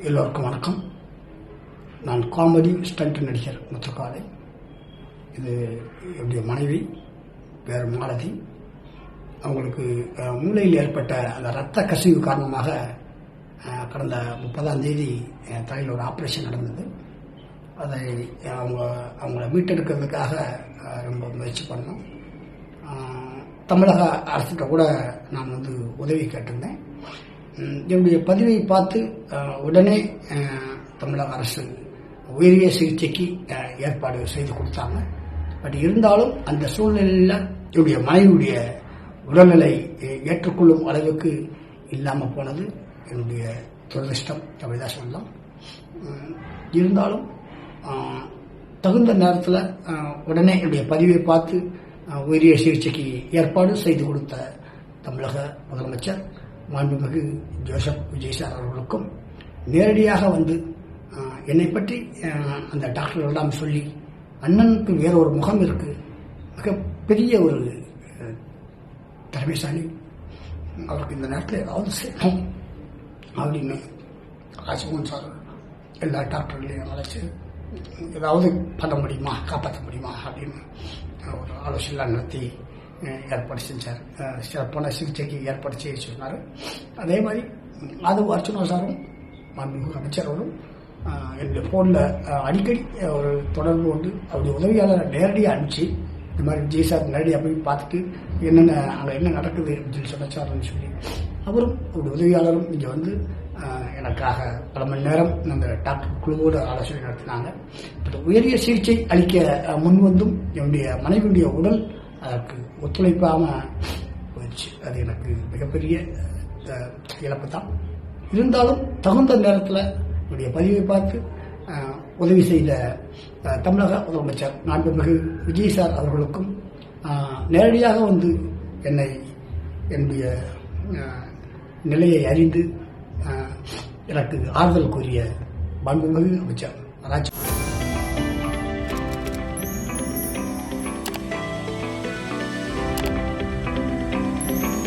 எல்லோருக்கும் வணக்கம். நான் காமெடி ஸ்டண்ட் நடிகர் முத்துக்காலை. இது என்னுடைய மனைவி பேர் மாலதி. அவங்களுக்கு மூளையில் ஏற்பட்ட அந்த இரத்த கசிவு காரணமாக கடந்த 30ஆம் தேதி தலையில் ஒரு ஆப்ரேஷன் நடந்தது. அதை அவங்கள மீட்டெடுக்கிறதுக்காக ரொம்ப முயற்சி பண்ணோம். தமிழக அரசுகிட்ட கூட நான் உதவி கேட்டிருந்தேன். என்னுடைய பதிவை பார்த்து உடனே தமிழக அரசு உயரிய சிகிச்சைக்கு ஏற்பாடு செய்து கொடுத்தாங்க. பட் இருந்தாலும் அந்த சூழ்நிலையில் என்னுடைய மனைவியுடைய உடல்நிலை ஏற்றுக்கொள்ளும் அளவுக்கு இல்லாமல் போனது என்னுடைய துரதிர்ஷ்டம் அப்படிதான் சொல்லலாம். இருந்தாலும் தகுந்த நேரத்தில் உடனே என்னுடைய பதிவை பார்த்து உயரிய சிகிச்சைக்கு ஏற்பாடு செய்து கொடுத்த தமிழக முதலமைச்சர் மாண்புமிகு ஜோசப் விஜய் சார் அவர்களுக்கும் நேரடியாக என்னை பற்றி அந்த டாக்டர்களிடம் சொல்லி அண்ணனுக்கு வேற ஒரு முகம் இருக்கு, மிகப்பெரிய ஒரு திறமைசாலி, அவருக்கு இந்த நேரத்தில் ஏதாவது செய்யணும் அப்படின்னு ராஜ்மோகன் சார் எல்லா டாக்டர்களையும் அழைச்சி ஏதாவது பண்ண முடியுமா, காப்பாற்ற முடியுமா அப்படின்னு ஒரு ஆலோசனை நடத்தி ஏற்பாடு செஞ்சார். சிறப்பான சிகிச்சைக்கு ஏற்பாடு செய்ய சொன்னார். அதே மாதிரி அது அர்ச்சனா சாரும் மாண்புமிகு அமைச்சர்களும் என்னுடைய ஃபோனில் அடிக்கடி ஒரு தொடர்பு கொண்டு அவருடைய உதவியாளரை நேரடியாக அனுப்பிச்சு இந்த மாதிரி விஜய் சார் நேரடியாக போய் பார்த்துட்டு அங்கே என்ன நடக்குது அப்படின்னு சொன்னார்னு சொல்லி அவரும் அவருடைய உதவியாளரும் இங்கே எனக்காக பல மணி நேரம் அந்த டாக்டர் குழுவோடு ஆலோசனை நடத்தினாங்க. உயரிய சிகிச்சை அளிக்க முன்வந்தும் என்னுடைய மனைவியுடைய உடல் அதற்கு ஒத்துழைப்பாமல் போயிடுச்சு. அது எனக்கு மிகப்பெரிய இழப்பு தான். இருந்தாலும் தகுந்த நேரத்தில் என்னுடைய பதிவை பார்த்து உதவி செய்த தமிழக முதலமைச்சர் மாண்புமிகு விஜய் சார் அவர்களுக்கும் நேரடியாக என்னுடைய நிலையை அறிந்து எனக்கு ஆறுதல் கூறிய மாண்புமிகு அமைச்சர் ராஜ்